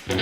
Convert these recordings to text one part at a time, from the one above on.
Welcome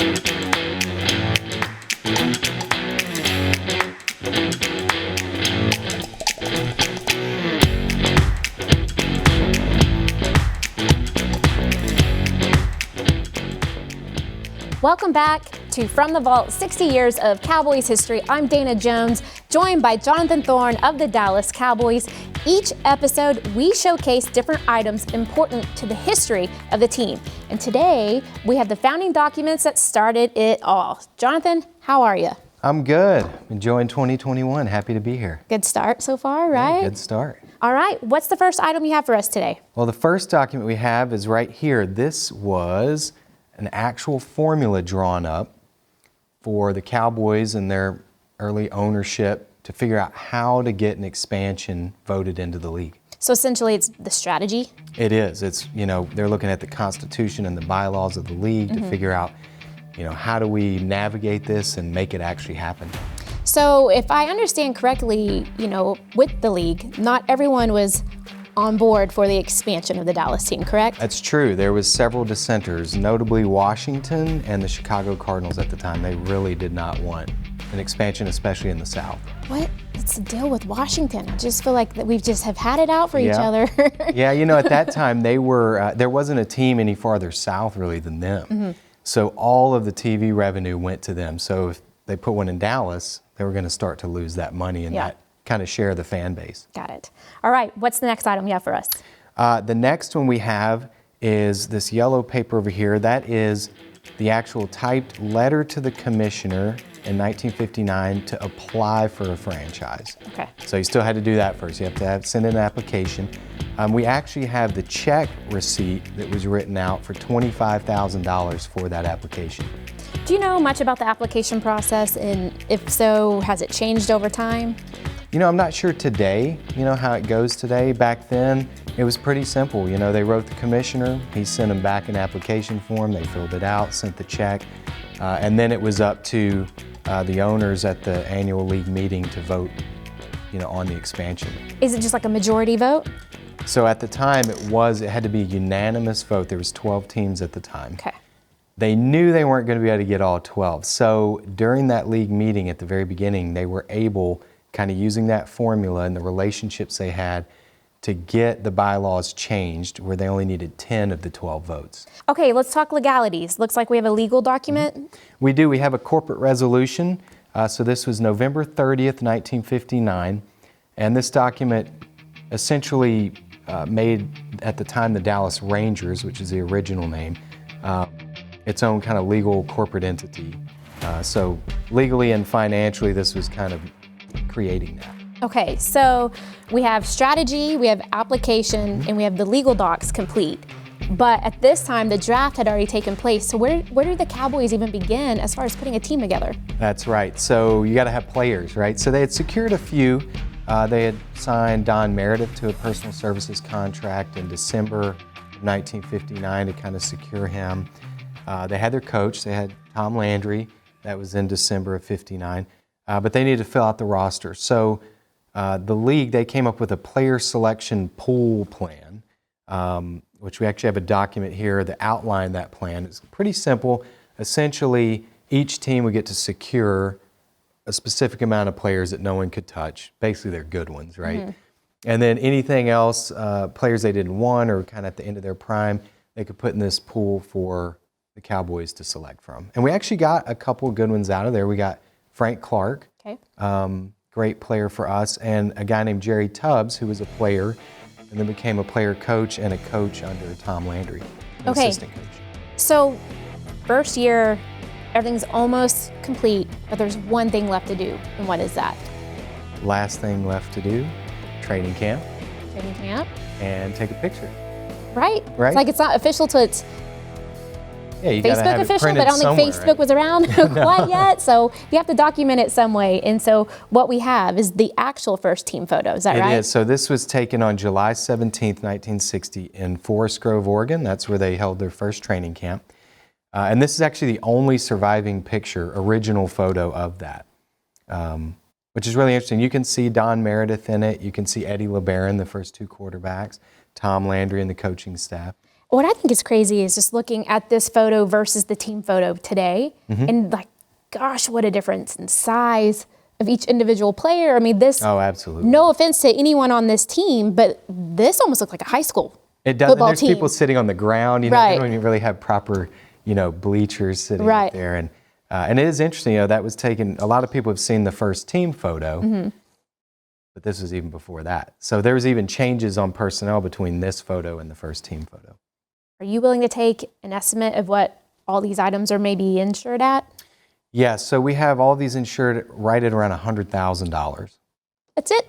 back to From the Vault, 60 years of Cowboys history. I'm Dana Jones, joined by Jonathan Thorne of the Dallas Cowboys. Each episode, we showcase different items important to the history of the team. And today, we have the founding documents that started it all. Jonathan, how are you? I'm good. Enjoying 2021. Happy to be here. Good start so far, right? Yeah, good start. All right. What's the first item you have for us today? Well, the first document we have is right here. This was an actual formula drawn up for the Cowboys and their early ownership to figure out how to get an expansion voted into the league. So essentially it's the strategy? It is. It's, they're looking at the Constitution and the bylaws of the league to figure out, how do we navigate this and make it actually happen. So if I understand correctly, with the league, not everyone was on board for the expansion of the Dallas team, correct? That's true. There was several dissenters, notably Washington and the Chicago Cardinals at the time. They really did not want an expansion, especially in the South. What's the deal with Washington? I just feel like that we just have had it out for each other. Yeah, at that time they were, there wasn't a team any farther south really than them. So all of the TV revenue went to them. So if they put one in Dallas, they were going to start to lose that money and that kind of share the fan base. Got it. All right, what's the next item you have for us? The next one we have is this yellow paper over here. That is the actual typed letter to the commissioner in 1959 to apply for a franchise. Okay. So you still had to do that first. You have to send in an application. We actually have the check receipt that was written out for $25,000 for that application. Do you know much about the application process, and if so, has it changed over time? I'm not sure today, how it goes today. Back then, it was pretty simple. They wrote the commissioner, he sent them back an application form, they filled it out, sent the check, and then it was up to the owners at the annual league meeting to vote, on the expansion. Is it just like a majority vote? So at the time, it had to be a unanimous vote. There was 12 teams at the time. Okay. They knew they weren't going to be able to get all 12. So during that league meeting at the very beginning, they were able, kind of using that formula and the relationships they had, to get the bylaws changed where they only needed 10 of the 12 votes. Okay, let's talk legalities. Looks like we have a legal document. We do. We have a corporate resolution. So this was November 30th, 1959. And this document essentially made, at the time, the Dallas Rangers, which is the original name, its own kind of legal corporate entity. So legally and financially, this was kind of creating that. Okay, so we have strategy, we have application, and we have the legal docs complete. But at this time, the draft had already taken place. So where did the Cowboys even begin as far as putting a team together? That's right. So you got to have players, right? So they had secured a few. They had signed Don Meredith to a personal services contract in December of 1959 to kind of secure him. They had their coach. They had Tom Landry. That was in December of 59. But they needed to fill out the roster. So the league, they came up with a player selection pool plan, which we actually have a document here that outlined that plan. It's pretty simple. Essentially, each team would get to secure a specific amount of players that no one could touch. Basically, they're good ones, right? And then anything else, players they didn't want or kind of at the end of their prime, they could put in this pool for the Cowboys to select from. And we actually got a couple of good ones out of there. We got Frank Clark, great player for us, and a guy named Jerry Tubbs, who was a player and then became a player coach and a coach under Tom Landry, an assistant coach. So first year, everything's almost complete, but there's one thing left to do. And what is that? Last thing left to do, training camp. Training camp. And take a picture. Right? It's like it's not official till it's you Facebook official, but I don't think Facebook was around quite yet. So you have to document it some way. And so what we have is the actual first team photo. Is that right? It is. So this was taken on July 17th, 1960 in Forest Grove, Oregon. That's where they held their first training camp. And this is actually the only surviving picture, original photo of that, which is really interesting. You can see Don Meredith in it. You can see Eddie LeBaron, the first two quarterbacks, Tom Landry and the coaching staff. what I think is crazy is just looking at this photo versus the team photo today. And like, gosh, what a difference in size of each individual player. I mean, this, Oh, absolutely. no offense to anyone on this team, but this almost looked like a high school It does. football And there's team. people sitting on the ground. You know, Right. they don't even really have proper, bleachers sitting Right. up there. And it is interesting, that was taken, a lot of people have seen the first team photo, but this was even before that. So there was even changes on personnel between this photo and the first team photo. Are you willing to take an estimate of what all these items are maybe insured at? Yeah, so we have all these insured right at around $100,000. That's it.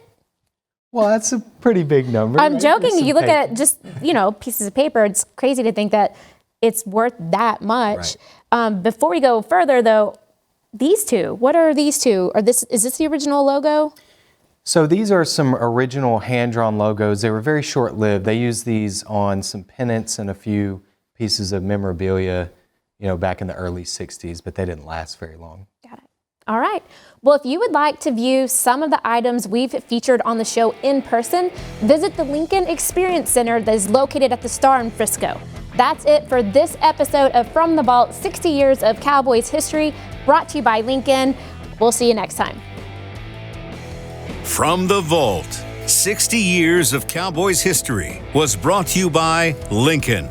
Well, that's a pretty big number. I'm right? joking. There's some You look paper. at just, pieces of paper. It's crazy to think that it's worth that much. Before we go further, though, these two, what are these two? Is this the original logo? So these are some original hand-drawn logos. They were very short-lived. They used these on some pennants and a few pieces of memorabilia, back in the early 60s, but they didn't last very long. Got it. All right. Well, if you would like to view some of the items we've featured on the show in person, visit the Lincoln Experience Center that is located at the Star in Frisco. That's it for this episode of From the Vault, 60 Years of Cowboys History, brought to you by Lincoln. We'll see you next time. From the Vault, 60 Years of Cowboys History was brought to you by Lincoln.